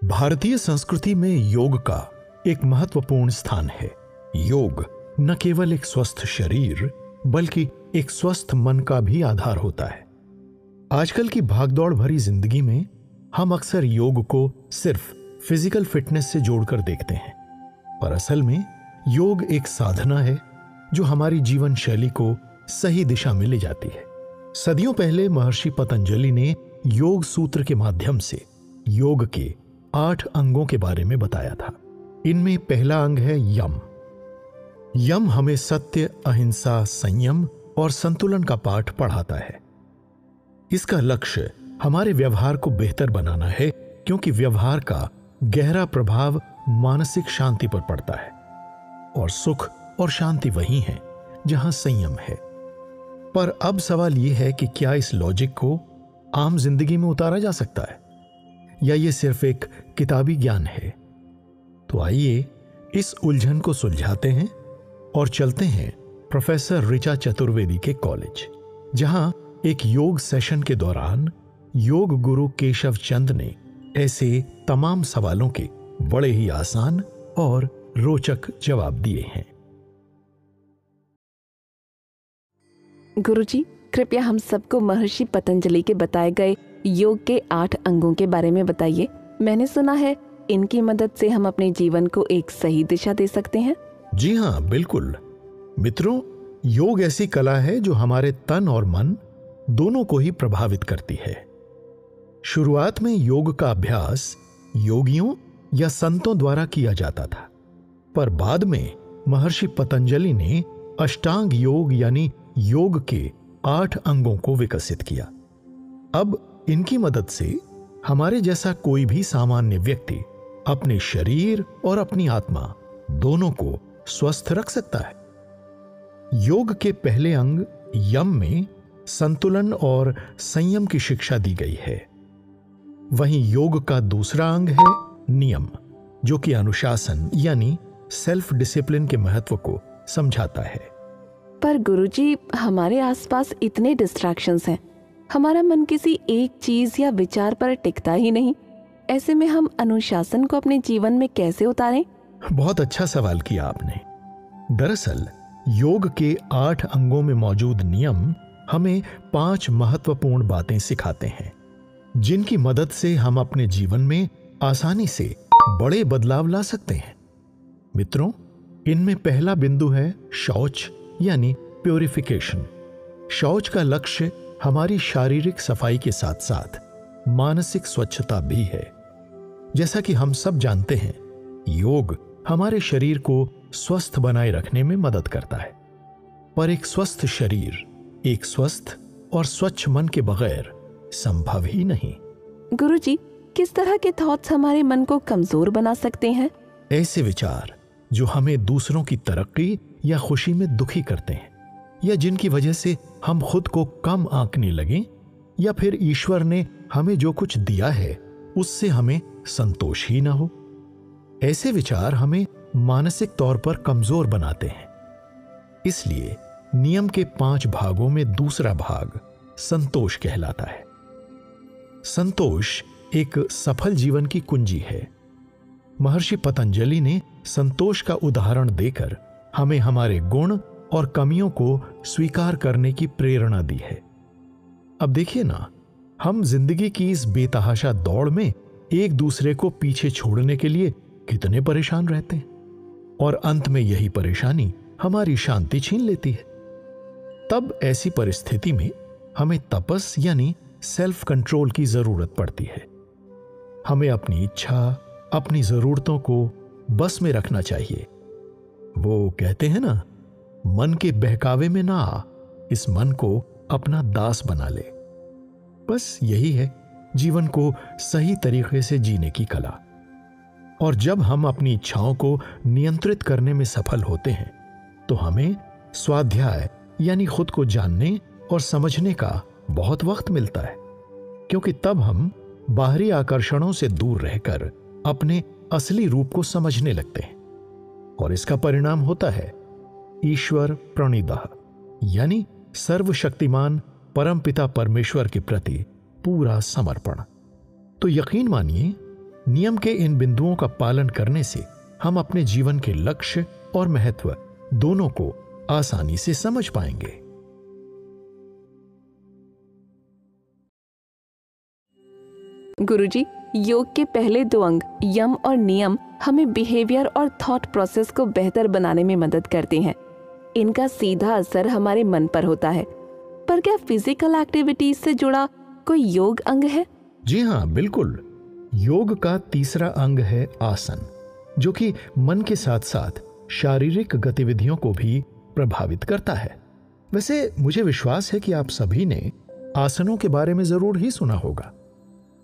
भारतीय संस्कृति में योग का एक महत्वपूर्ण स्थान है। योग न केवल एक स्वस्थ शरीर बल्कि एक स्वस्थ मन का भी आधार होता है। आजकल की भागदौड़ भरी जिंदगी में हम अक्सर योग को सिर्फ फिजिकल फिटनेस से जोड़कर देखते हैं, पर असल में योग एक साधना है जो हमारी जीवन शैली को सही दिशा में ले जाती है। सदियों पहले महर्षि पतंजलि ने योग सूत्र के माध्यम से योग के 8 अंगों के बारे में बताया था। इनमें पहला अंग है यम। यम हमें सत्य, अहिंसा, संयम और संतुलन का पाठ पढ़ाता है। इसका लक्ष्य हमारे व्यवहार को बेहतर बनाना है, क्योंकि व्यवहार का गहरा प्रभाव मानसिक शांति पर पड़ता है और सुख और शांति वही है जहां संयम है। पर अब सवाल यह है कि क्या इस लॉजिक को आम जिंदगी में उतारा जा सकता है या ये सिर्फ एक किताबी ज्ञान है? तो आइए इस उलझन को सुलझाते हैं और चलते हैं प्रोफेसर ऋचा चतुर्वेदी के कॉलेज, जहां एक योग सेशन के दौरान योग गुरु केशव चंद ने ऐसे तमाम सवालों के बड़े ही आसान और रोचक जवाब दिए हैं। गुरुजी, कृपया हम सबको महर्षि पतंजलि के बताए गए योग के 8 अंगों के बारे में बताइए। मैंने सुना है इनकी मदद से हम अपने जीवन को एक सही दिशा दे सकते हैं। जी हाँ, बिल्कुल। मित्रों, योग ऐसी कला है जो हमारे तन और मन दोनों को ही प्रभावित करती है। शुरुआत में योग का अभ्यास योगियों या संतों द्वारा किया जाता था, पर बाद में महर्षि पतंजलि ने अष्टांग योग यानी योग के 8 अंगों को विकसित किया। अब इनकी मदद से हमारे जैसा कोई भी सामान्य व्यक्ति अपने शरीर और अपनी आत्मा दोनों को स्वस्थ रख सकता है। योग के पहले अंग यम में संतुलन और संयम की शिक्षा दी गई है। वहीं योग का दूसरा अंग है नियम, जो कि अनुशासन यानी सेल्फ डिसिप्लिन के महत्व को समझाता है। पर गुरुजी, हमारे आसपास इतने डिस्ट्रैक्शंस हैं, हमारा मन किसी एक चीज या विचार पर टिकता ही नहीं। ऐसे में हम अनुशासन को अपने जीवन में कैसे उतारें? बहुत अच्छा सवाल किया आपने। दरअसल योग के 8 अंगों में मौजूद नियम हमें 5 महत्वपूर्ण बातें सिखाते हैं, जिनकी मदद से हम अपने जीवन में आसानी से बड़े बदलाव ला सकते हैं। मित्रों, इनमें पहला बिंदु है शौच यानी प्यूरिफिकेशन। शौच का लक्ष्य हमारी शारीरिक सफाई के साथ साथ मानसिक स्वच्छता भी है। जैसा कि हम सब जानते हैं, योग हमारे शरीर को स्वस्थ बनाए रखने में मदद करता है, पर एक स्वस्थ शरीर एक स्वस्थ और स्वच्छ मन के बगैर संभव ही नहीं। गुरुजी, किस तरह के थॉट्स हमारे मन को कमजोर बना सकते हैं? ऐसे विचार जो हमें दूसरों की तरक्की या खुशी में दुखी करते हैं, या जिनकी वजह से हम खुद को कम आंकने लगें, या फिर ईश्वर ने हमें जो कुछ दिया है उससे हमें संतोष ही ना हो। ऐसे विचार हमें मानसिक तौर पर कमजोर बनाते हैं। इसलिए नियम के 5 भागों में दूसरा भाग संतोष कहलाता है। संतोष एक सफल जीवन की कुंजी है। महर्षि पतंजलि ने संतोष का उदाहरण देकर हमें हमारे गुण और कमियों को स्वीकार करने की प्रेरणा दी है। अब देखिए ना, हम जिंदगी की इस बेतहाशा दौड़ में एक दूसरे को पीछे छोड़ने के लिए कितने परेशान रहते हैं, और अंत में यही परेशानी हमारी शांति छीन लेती है। तब ऐसी परिस्थिति में हमें तपस यानी सेल्फ कंट्रोल की जरूरत पड़ती है। हमें अपनी इच्छा, अपनी जरूरतों को बस में रखना चाहिए। वो कहते हैं ना, मन के बहकावे में ना आ, इस मन को अपना दास बना ले। बस यही है जीवन को सही तरीके से जीने की कला। और जब हम अपनी इच्छाओं को नियंत्रित करने में सफल होते हैं, तो हमें स्वाध्याय यानी खुद को जानने और समझने का बहुत वक्त मिलता है, क्योंकि तब हम बाहरी आकर्षणों से दूर रहकर अपने असली रूप को समझने लगते हैं। और इसका परिणाम होता है ईश्वर प्रणिदः, यानी सर्वशक्तिमान परमपिता परमेश्वर के प्रति पूरा समर्पण। तो यकीन मानिए, नियम के इन बिंदुओं का पालन करने से हम अपने जीवन के लक्ष्य और महत्व दोनों को आसानी से समझ पाएंगे। गुरुजी, योग के पहले 2 अंग यम और नियम हमें बिहेवियर और थॉट प्रोसेस को बेहतर बनाने में मदद करते हैं। इनका सीधा असर हमारे मन पर होता है। पर क्या फिजिकल एक्टिविटीज से जुड़ा कोई योग अंग है? जी हाँ, बिल्कुल। योग का तीसरा अंग है आसन, जो कि मन के साथ साथ शारीरिक गतिविधियों को भी प्रभावित करता है। वैसे मुझे विश्वास है कि आप सभी ने आसनों के बारे में जरूर ही सुना होगा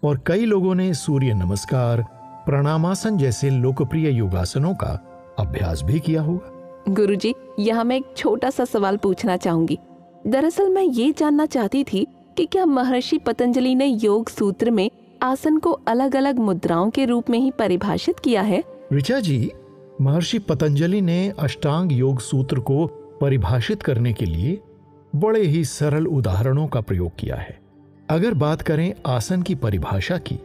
और कई लोगों ने सूर्य नमस्कार, प्राणायामासन जैसे लोकप्रिय योगासनों का अभ्यास भी किया होगा। गुरुजी, यहाँ मैं एक छोटा सा सवाल पूछना चाहूंगी। दरअसल मैं ये जानना चाहती थी कि क्या महर्षि पतंजलि ने योग सूत्र में आसन को अलग अलग मुद्राओं के रूप में ही परिभाषित किया है? ऋचा जी, महर्षि पतंजलि ने अष्टांग योग सूत्र को परिभाषित करने के लिए बड़े ही सरल उदाहरणों का प्रयोग किया है। अगर बात करें आसन की परिभाषा की,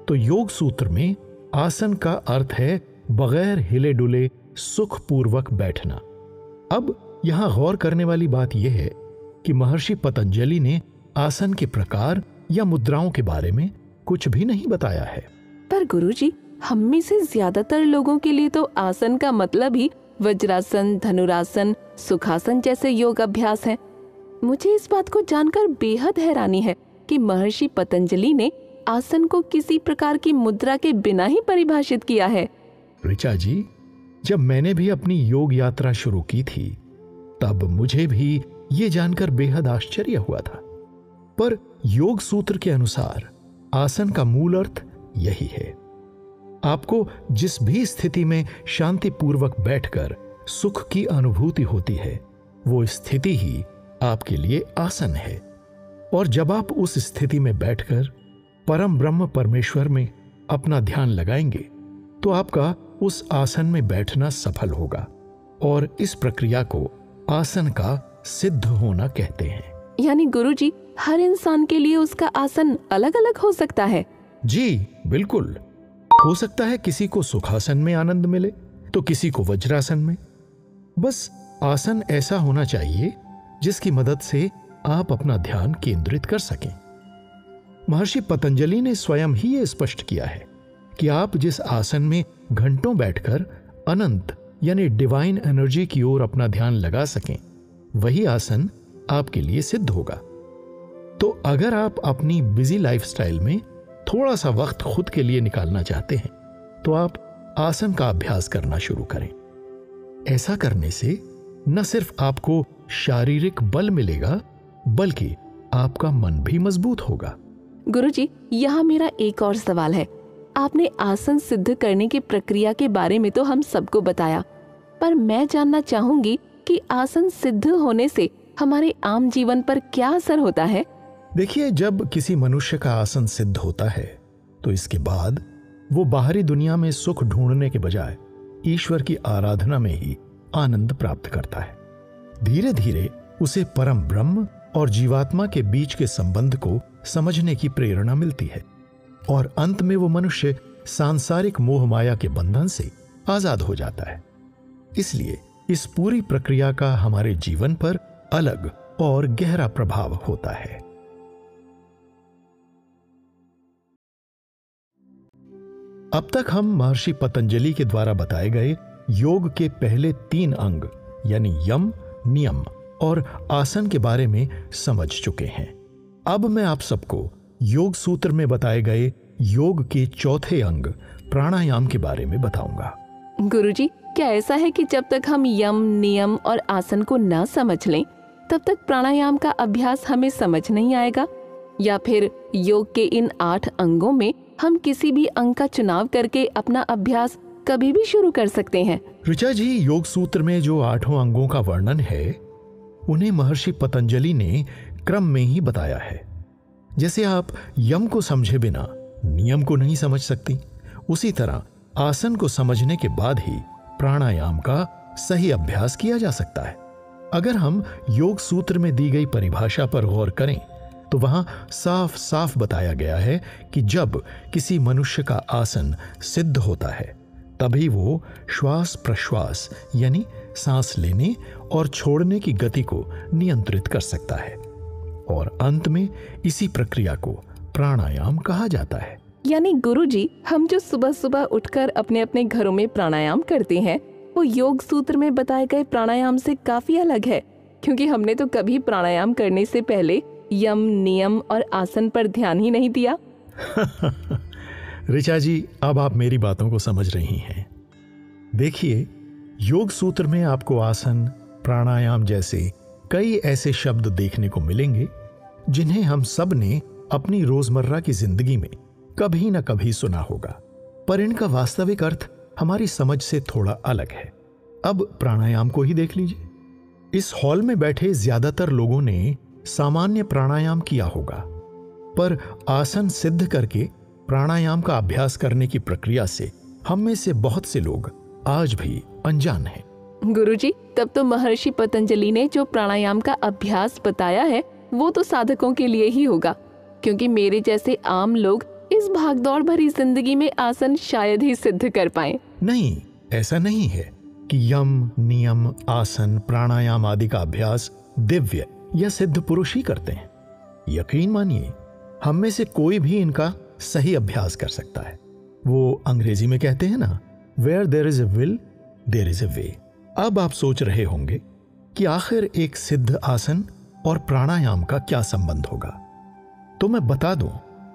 तो योग सूत्र में आसन का अर्थ है बगैर हिले डुले सुखपूर्वक बैठना। अब यहां गौर करने वाली बात यह है कि महर्षि पतंजलि ने आसन के प्रकार या मुद्राओं के बारे में कुछ भी नहीं बताया है। पर गुरुजी, हम में से ज्यादातर लोगों के लिए तो आसन का मतलब ही वज्रासन, धनुरासन, सुखासन जैसे योग अभ्यास है। मुझे इस बात को जानकर बेहद हैरानी है कि महर्षि पतंजलि ने आसन को किसी प्रकार की मुद्रा के बिना ही परिभाषित किया है। ऋचा जी, जब मैंने भी अपनी योग यात्रा शुरू की थी, तब मुझे भी ये जानकर बेहद आश्चर्य हुआ था। पर योग सूत्र के अनुसार आसन का मूल अर्थ यही है। आपको जिस भी स्थिति में शांतिपूर्वक बैठकर सुख की अनुभूति होती है, वो स्थिति ही आपके लिए आसन है। और जब आप उस स्थिति में बैठकर परम ब्रह्म परमेश्वर में अपना ध्यान लगाएंगे, तो आपका उस आसन में बैठना सफल होगा। और इस प्रक्रिया को आसन का सिद्ध होना कहते हैं। यानी गुरुजी, हर इंसान के लिए उसका आसन अलग अलग हो सकता है? जी बिल्कुल। हो सकता है किसी को सुखासन में आनंद मिले तो किसी को वज्रासन में। बस आसन ऐसा होना चाहिए जिसकी मदद से आप अपना ध्यान केंद्रित कर सकें। महर्षि पतंजलि ने स्वयं ही ये स्पष्ट किया है कि आप जिस आसन में घंटों बैठकर अनंत यानी डिवाइन एनर्जी की ओर अपना ध्यान लगा सकें, वही आसन आपके लिए सिद्ध होगा। तो अगर आप अपनी बिजी लाइफस्टाइल में थोड़ा सा वक्त खुद के लिए निकालना चाहते हैं, तो आप आसन का अभ्यास करना शुरू करें। ऐसा करने से न सिर्फ आपको शारीरिक बल मिलेगा, बल्कि आपका मन भी मजबूत होगा। गुरुजी, यहाँ मेरा एक और सवाल है। आपने आसन सिद्ध करने की प्रक्रिया के बारे में तो हम सबको बताया, पर मैं जानना चाहूंगी कि आसन सिद्ध होने से हमारे आम जीवन पर क्या असर होता है? देखिए, जब किसी मनुष्य का आसन सिद्ध होता है, तो इसके बाद वो बाहरी दुनिया में सुख ढूंढने के बजाय ईश्वर की आराधना में ही आनंद प्राप्त करता है। धीरे धीरे उसे परम ब्रह्म और जीवात्मा के बीच के संबंध को समझने की प्रेरणा मिलती है और अंत में वो मनुष्य सांसारिक मोह माया के बंधन से आजाद हो जाता है। इसलिए इस पूरी प्रक्रिया का हमारे जीवन पर अलग और गहरा प्रभाव होता है। अब तक हम महर्षि पतंजलि के द्वारा बताए गए योग के पहले 3 अंग यानी यम, नियम और आसन के बारे में समझ चुके हैं। अब मैं आप सबको योग सूत्र में बताए गए योग के चौथे अंग प्राणायाम के बारे में बताऊंगा। गुरुजी, क्या ऐसा है कि जब तक हम यम, नियम और आसन को न समझ लें, तब तक प्राणायाम का अभ्यास हमें समझ नहीं आएगा? या फिर योग के इन 8 अंगों में हम किसी भी अंग का चुनाव करके अपना अभ्यास कभी भी शुरू कर सकते हैं? ऋचा जी, योग सूत्र में जो 8 अंगों का वर्णन है, उन्हें महर्षि पतंजलि ने क्रम में ही बताया है। जैसे आप यम को समझे बिना नियम को नहीं समझ सकती, उसी तरह आसन को समझने के बाद ही प्राणायाम का सही अभ्यास किया जा सकता है। अगर हम योग सूत्र में दी गई परिभाषा पर गौर करें, तो वहां साफ साफ बताया गया है कि जब किसी मनुष्य का आसन सिद्ध होता है तभी वो श्वास प्रश्वास यानी सांस लेने और छोड़ने की गति को नियंत्रित कर सकता है। और अंत में इसी प्रक्रिया को प्राणायाम कहा जाता है। यानी गुरुजी, हम जो सुबह सुबह उठकर अपने अपने घरों में प्राणायाम करते हैं वो योग सूत्र में बताए गए प्राणायाम से काफी अलग है, क्योंकि हमने तो कभी प्राणायाम करने से पहले यम, नियम और आसन पर ध्यान ही नहीं दिया। ऋचा जी, अब आप मेरी बातों को समझ रही हैं। देखिए, योग सूत्र में आपको आसन, प्राणायाम जैसे कई ऐसे शब्द देखने को मिलेंगे जिन्हें हम सब ने अपनी रोजमर्रा की जिंदगी में कभी ना कभी सुना होगा, पर इनका वास्तविक अर्थ हमारी समझ से थोड़ा अलग है। अब प्राणायाम को ही देख लीजिए। इस हॉल में बैठे ज्यादातर लोगों ने सामान्य प्राणायाम किया होगा, पर आसन सिद्ध करके प्राणायाम का अभ्यास करने की प्रक्रिया से हम में से बहुत से लोग आज भी अनजान हैं। गुरुजी, तब तो महर्षि पतंजलि ने जो प्राणायाम का अभ्यास बताया है वो तो साधकों के लिए ही होगा, क्योंकि मेरे जैसे आम लोग इस भागदौड़ भरी जिंदगी में आसन शायद ही सिद्ध कर पाएं। नहीं, ऐसा नहीं है कि यम, नियम, आसन, प्राणायाम आदि का अभ्यास दिव्य या सिद्ध पुरुष ही करते हैं। यकीन मानिए, हम में से कोई भी इनका सही अभ्यास कर सकता है। वो अंग्रेजी में कहते हैं ना, where there is a will there is a way. अब आप सोच रहे होंगे कि आखिर एक सिद्ध आसन और प्राणायाम का क्या संबंध होगा। तो मैं बता दूं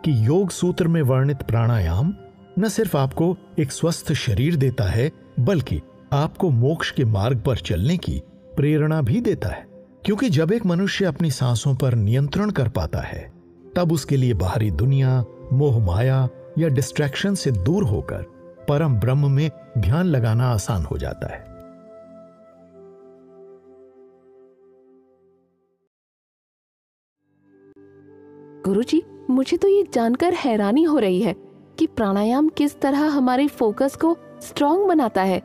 कि योग सूत्र में वर्णित प्राणायाम न सिर्फ आपको एक स्वस्थ शरीर देता है, बल्कि आपको मोक्ष के मार्ग पर चलने की प्रेरणा भी देता है। क्योंकि जब एक मनुष्य अपनी सांसों पर नियंत्रण कर पाता है, तब उसके लिए बाहरी दुनिया, मोह माया या डिस्ट्रैक्शन से दूर होकर परम ब्रह्म में ध्यान लगाना आसान हो जाता है। गुरुजी, मुझे तो ये जानकर हैरानी हो रही है कि प्राणायाम किस तरह हमारे फोकस को स्ट्रॉन्ग बनाता है।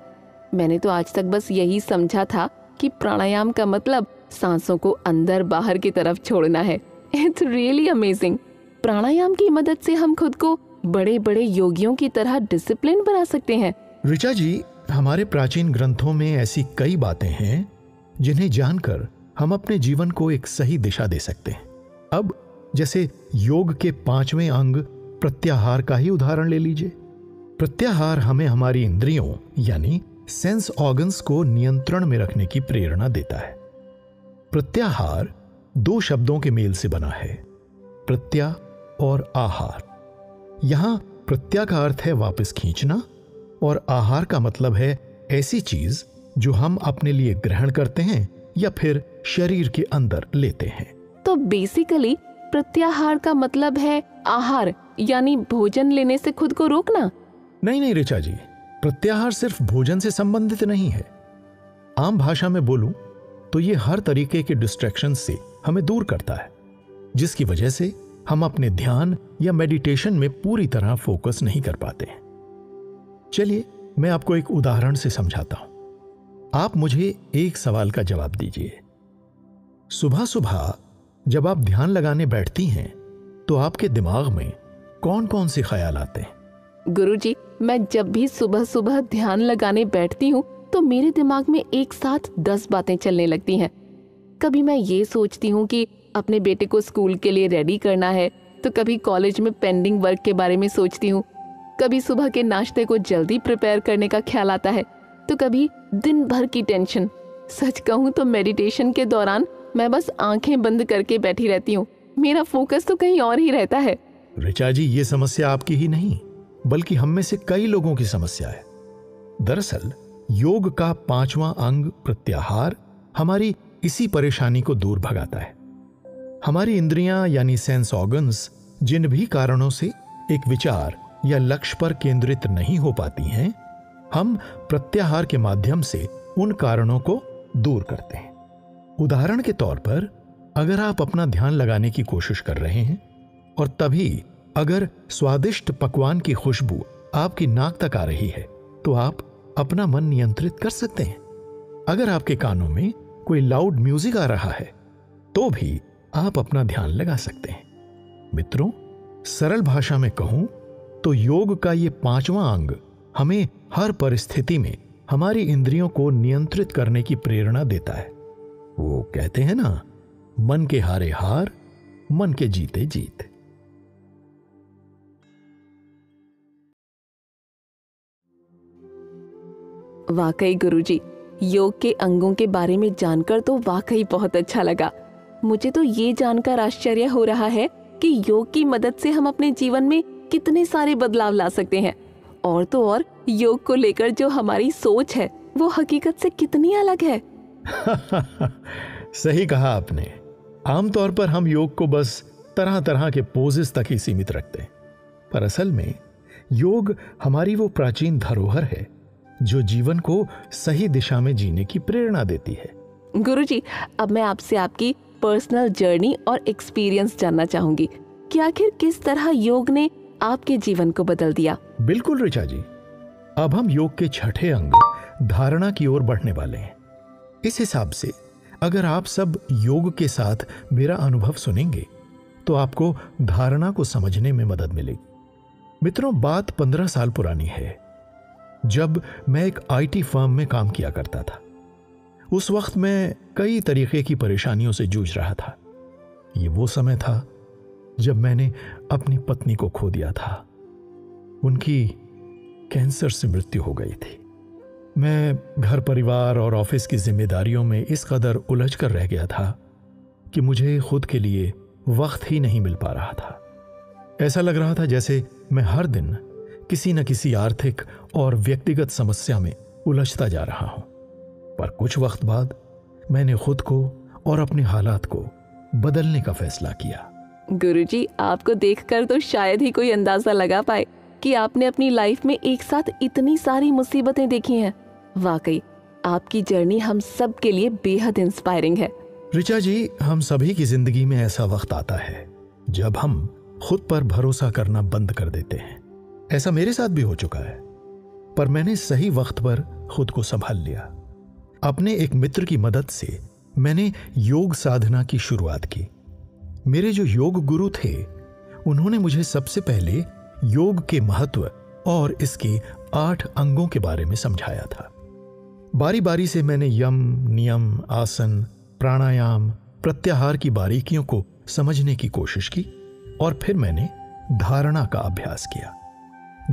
मैंने तो आज तक बस यही समझा था कि प्राणायाम का मतलब सांसों को अंदर बाहर की तरफ छोड़ना है। It's really amazing. प्राणायाम की मदद से हम खुद को बड़े बड़े योगियों की तरह डिसिप्लिन बना सकते हैं। ऋचा जी, हमारे प्राचीन ग्रंथों में ऐसी कई बातें हैं जिन्हें जानकर हम अपने जीवन को एक सही दिशा दे सकते हैं। अब जैसे योग के 5वें अंग प्रत्याहार का ही उदाहरण ले लीजिए। प्रत्याहार हमें हमारी इंद्रियों यानी सेंस ऑर्गन्स को नियंत्रण में रखने की प्रेरणा देता है। प्रत्याहार 2 शब्दों के मेल से बना है, प्रत्या और आहार। यहां प्रत्या का अर्थ है वापस खींचना और आहार का मतलब है ऐसी चीज जो हम अपने लिए ग्रहण करते हैं या फिर शरीर के अंदर लेते हैं। तो बेसिकली प्रत्याहार का मतलब है आहार यानी भोजन लेने से खुद को रोकना। नहीं ऋचा जी, प्रत्याहार सिर्फ भोजन से संबंधित नहीं है। आम भाषा में बोलूं तो ये हर तरीके के डिस्ट्रैक्शन से हमें दूर करता है, जिसकी वजह से हम अपने ध्यान या मेडिटेशन में पूरी तरह फोकस नहीं कर पाते हैं। चलिए मैं आपको एक उदाहरण से समझाता हूं। आप मुझे एक सवाल का जवाब दीजिए। सुबह सुबह जब आप ध्यान लगाने बैठती हैं तो आपके दिमाग में कौन कौन से ख्याल आते हैं? गुरुजी, मैं जब भी सुबह सुबह ध्यान लगाने बैठती हूँ तो मेरे दिमाग में एक साथ 10 बातें चलने लगती हैं। कभी मैं ये सोचती हूँ कि अपने बेटे को स्कूल के लिए रेडी करना है, तो कभी कॉलेज में पेंडिंग वर्क के बारे में सोचती हूँ, कभी सुबह के नाश्ते को जल्दी प्रिपेयर करने का ख्याल आता है, तो कभी दिन भर की टेंशन। सच कहूँ तो मेडिटेशन के दौरान मैं बस आंखें बंद करके बैठी रहती हूँ। मेरा फोकस तो कहीं और ही रहता है। ऋचा जी, ये समस्या आपकी ही नहीं बल्कि हम में से कई लोगों की समस्या है। दरअसल योग का 5वां अंग प्रत्याहार हमारी इसी परेशानी को दूर भगाता है। हमारी इंद्रियां यानी सेंस ऑर्गन्स जिन भी कारणों से एक विचार या लक्ष्य पर केंद्रित नहीं हो पाती हैं, हम प्रत्याहार के माध्यम से उन कारणों को दूर करते हैं। उदाहरण के तौर पर, अगर आप अपना ध्यान लगाने की कोशिश कर रहे हैं और तभी अगर स्वादिष्ट पकवान की खुशबू आपकी नाक तक आ रही है, तो आप अपना मन नियंत्रित कर सकते हैं। अगर आपके कानों में कोई लाउड म्यूजिक आ रहा है, तो भी आप अपना ध्यान लगा सकते हैं। मित्रों, सरल भाषा में कहूं तो योग का ये 5वां अंग हमें हर परिस्थिति में हमारी इंद्रियों को नियंत्रित करने की प्रेरणा देता है। वो कहते हैं ना, मन के हारे हार, मन के जीते जीत। वाकई गुरुजी, योग के अंगों के बारे में जानकर तो वाकई बहुत अच्छा लगा। मुझे तो ये जानकर आश्चर्य हो रहा है कि योग की मदद से हम अपने जीवन में कितने सारे बदलाव ला सकते हैं। और तो और योग को लेकर जो हमारी सोच है वो हकीकत से कितनी अलग है। सही कहा आपने। आमतौर पर हम योग को बस तरह तरह के पोजेस तक ही सीमित रखते हैं, पर असल में योग हमारी वो प्राचीन धरोहर है जो जीवन को सही दिशा में जीने की प्रेरणा देती है। गुरुजी, अब मैं आपसे आपकी पर्सनल जर्नी और एक्सपीरियंस जानना चाहूंगी कि आखिर किस तरह योग ने आपके जीवन को बदल दिया। बिल्कुल ऋचा जी, अब हम योग के 6ठे अंग धारणा की ओर बढ़ने वाले हैं। इस हिसाब से अगर आप सब योग के साथ मेरा अनुभव सुनेंगे तो आपको धारणा को समझने में मदद मिलेगी। मित्रों, बात 15 साल पुरानी है, जब मैं एक आईटी फर्म में काम किया करता था। उस वक्त मैं कई तरीके की परेशानियों से जूझ रहा था। ये वो समय था जब मैंने अपनी पत्नी को खो दिया था। उनकी कैंसर से मृत्यु हो गई थी। मैं घर परिवार और ऑफिस की जिम्मेदारियों में इस कदर उलझ कर रह गया था कि मुझे खुद के लिए वक्त ही नहीं मिल पा रहा था। ऐसा लग रहा था जैसे मैं हर दिन किसी न किसी आर्थिक और व्यक्तिगत समस्या में उलझता जा रहा हूं। पर कुछ वक्त बाद मैंने खुद को और अपने हालात को बदलने का फैसला किया। गुरुजी, आपको देखकर तो शायद ही कोई अंदाजा लगा पाए कि आपने अपनी लाइफ में एक साथ इतनी सारी मुसीबतें देखी हैं। वाकई आपकी जर्नी हम सब के लिए बेहद इंस्पायरिंग है। ऋचा जी, हम सभी की जिंदगी में ऐसा वक्त आता है जब हम खुद पर भरोसा करना बंद कर देते हैं। ऐसा मेरे साथ भी हो चुका है, पर मैंने सही वक्त पर खुद को संभाल लिया। अपने एक मित्र की मदद से मैंने योग साधना की शुरुआत की। मेरे जो योग गुरु थे, उन्होंने मुझे सबसे पहले योग के महत्व और इसके 8 अंगों के बारे में समझाया था। बारी बारी से मैंने यम, नियम, आसन, प्राणायाम, प्रत्याहार की बारीकियों को समझने की कोशिश की और फिर मैंने धारणा का अभ्यास किया।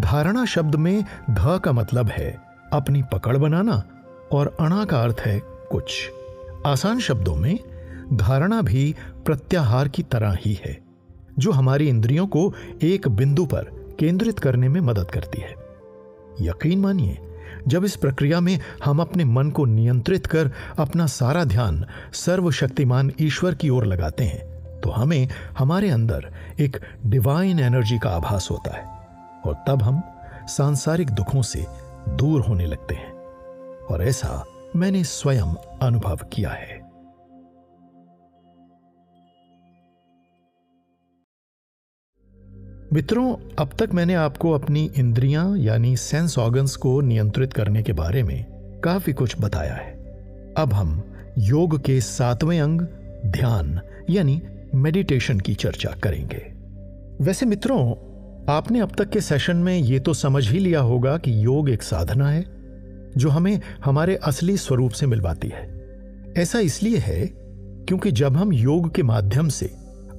धारणा शब्द में ध का मतलब है अपनी पकड़ बनाना और अणा का अर्थ है कुछ। आसान शब्दों में धारणा भी प्रत्याहार की तरह ही है, जो हमारी इंद्रियों को एक बिंदु पर केंद्रित करने में मदद करती है। यकीन मानिए, जब इस प्रक्रिया में हम अपने मन को नियंत्रित कर अपना सारा ध्यान सर्वशक्तिमान ईश्वर की ओर लगाते हैं तो हमें हमारे अंदर एक डिवाइन एनर्जी का आभास होता है और तब हम सांसारिक दुखों से दूर होने लगते हैं। और ऐसा मैंने स्वयं अनुभव किया है। मित्रों, अब तक मैंने आपको अपनी इंद्रियां यानी सेंस ऑर्गन्स को नियंत्रित करने के बारे में काफी कुछ बताया है। अब हम योग के 7वें अंग ध्यान यानी मेडिटेशन की चर्चा करेंगे। वैसे मित्रों, आपने अब तक के सेशन में ये तो समझ ही लिया होगा कि योग एक साधना है जो हमें हमारे असली स्वरूप से मिलवाती है। ऐसा इसलिए है क्योंकि जब हम योग के माध्यम से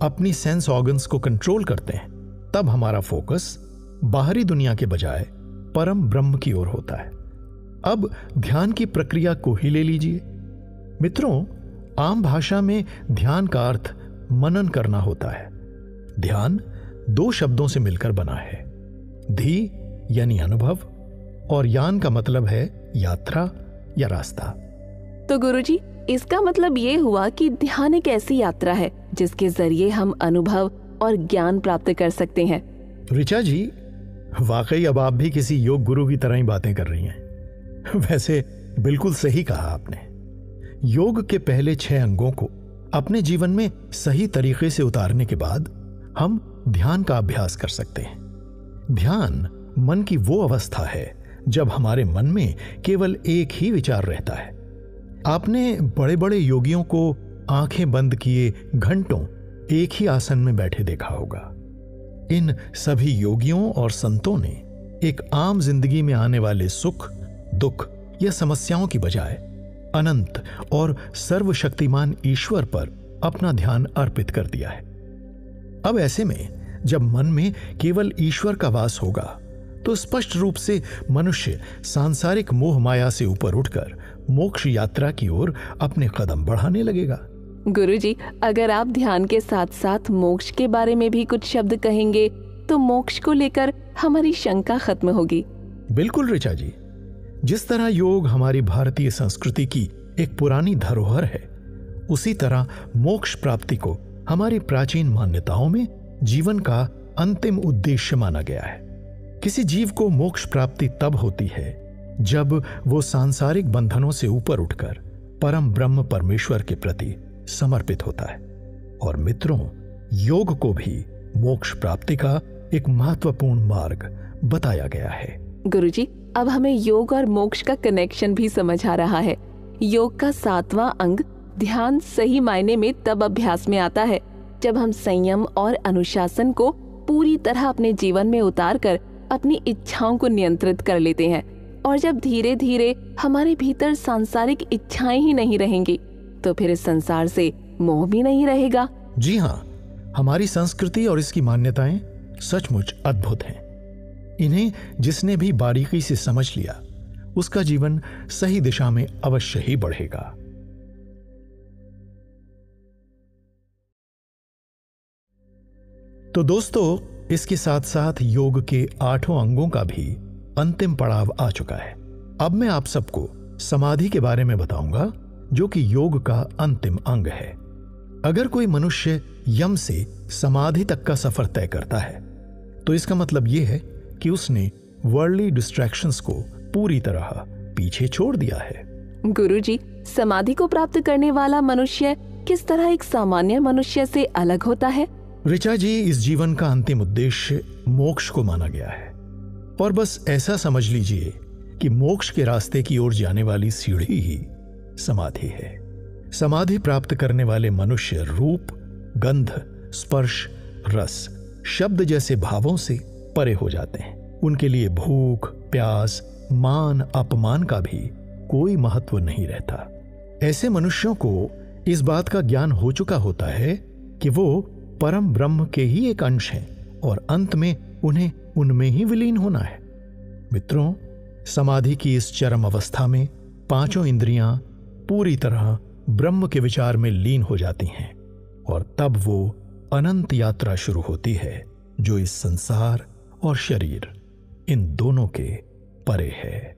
अपनी सेंस ऑर्गन्स को कंट्रोल करते हैं तब हमारा फोकस बाहरी दुनिया के बजाय परम ब्रह्म की ओर होता है। अब ध्यान की प्रक्रिया को ही ले लीजिए। मित्रों, आम भाषा में ध्यान का अर्थ मनन करना होता है। ध्यान 2 शब्दों से मिलकर बना है, धी यानी अनुभव और यान का मतलब है यात्रा या रास्ता। तो गुरुजी, इसका मतलब ये हुआ कि ध्यान एक ऐसी यात्रा है जिसके जरिए हम अनुभव और ज्ञान प्राप्त कर सकते हैं। ऋचा जी, वाकई अब आप भी किसी योग गुरु की तरह ही बातें कर रही हैं। वैसे बिल्कुल सही कहा आपने। योग के पहले 6 अंगों को अपने जीवन में सही तरीके से उतारने के बाद हम ध्यान का अभ्यास कर सकते हैं। ध्यान मन की वो अवस्था है जब हमारे मन में केवल एक ही विचार रहता है। आपने बड़े बड़े योगियों को आंखें बंद किए घंटों एक ही आसन में बैठे देखा होगा। इन सभी योगियों और संतों ने एक आम जिंदगी में आने वाले सुख, दुख या समस्याओं की बजाय अनंत और सर्वशक्तिमान ईश्वर पर अपना ध्यान अर्पित कर दिया है। अब ऐसे में जब मन में केवल ईश्वर का वास होगा तो स्पष्ट रूप से मनुष्य सांसारिक मोह माया से ऊपर उठकर मोक्ष यात्रा की ओर अपने कदम बढ़ाने लगेगा। गुरुजी, अगर आप ध्यान के साथ साथ मोक्ष के बारे में भी कुछ शब्द कहेंगे तो मोक्ष को लेकर हमारी शंका खत्म होगी। बिल्कुल ऋचा जी, जिस तरह योग हमारी भारतीय संस्कृति की एक पुरानी धरोहर है, उसी तरह मोक्ष प्राप्ति को हमारी प्राचीन मान्यताओं में जीवन का अंतिम उद्देश्य माना गया है। किसी जीव को मोक्ष प्राप्ति तब होती है जब वो सांसारिक बंधनों से ऊपर उठकर परम ब्रह्म परमेश्वर के प्रति समर्पित होता है। और मित्रों, योग को भी मोक्ष प्राप्ति का एक महत्वपूर्ण मार्ग बताया गया है। गुरुजी, अब हमें योग और मोक्ष का कनेक्शन भी समझ आ रहा है। योग का 7वां अंग ध्यान सही मायने में तब अभ्यास में आता है जब हम संयम और अनुशासन को पूरी तरह अपने जीवन में उतारकर अपनी इच्छाओं को नियंत्रित कर लेते हैं। और जब धीरे धीरे हमारे भीतर सांसारिक इच्छाएं ही नहीं रहेंगी तो फिर इस संसार से मोह भी नहीं रहेगा। जी हाँ, हमारी संस्कृति और इसकी मान्यताएं सचमुच अद्भुत हैं। इन्हें जिसने भी बारीकी से समझ लिया उसका जीवन सही दिशा में अवश्य ही बढ़ेगा। तो दोस्तों, इसके साथ साथ योग के 8 अंगों का भी अंतिम पड़ाव आ चुका है। अब मैं आप सबको समाधि के बारे में बताऊंगा, जो कि योग का अंतिम अंग है। अगर कोई मनुष्य यम से समाधि तक का सफर तय करता है तो इसका मतलब यह है कि उसने वर्ल्डली डिस्ट्रैक्शंस को पूरी तरह पीछे छोड़ दिया है। गुरुजी, समाधि को प्राप्त करने वाला मनुष्य किस तरह एक सामान्य मनुष्य से अलग होता है? ऋचा जी, इस जीवन का अंतिम उद्देश्य मोक्ष को माना गया है। और बस ऐसा समझ लीजिए कि मोक्ष के रास्ते की ओर जाने वाली सीढ़ी ही समाधि है। समाधि प्राप्त करने वाले मनुष्य रूप, गंध, स्पर्श, रस, शब्द जैसे भावों से परे हो जाते हैं। उनके लिए भूख, प्यास, मान, अपमान का भी कोई महत्व नहीं रहता। ऐसे मनुष्यों को इस बात का ज्ञान हो चुका होता है कि वो परम ब्रह्म के ही एक अंश हैं और अंत में उन्हें उनमें ही विलीन होना है। मित्रों, समाधि की इस चरम अवस्था में 5 इंद्रियां पूरी तरह ब्रह्म के विचार में लीन हो जाती हैं और तब वो अनंत यात्रा शुरू होती है जो इस संसार और शरीर इन दोनों के परे है।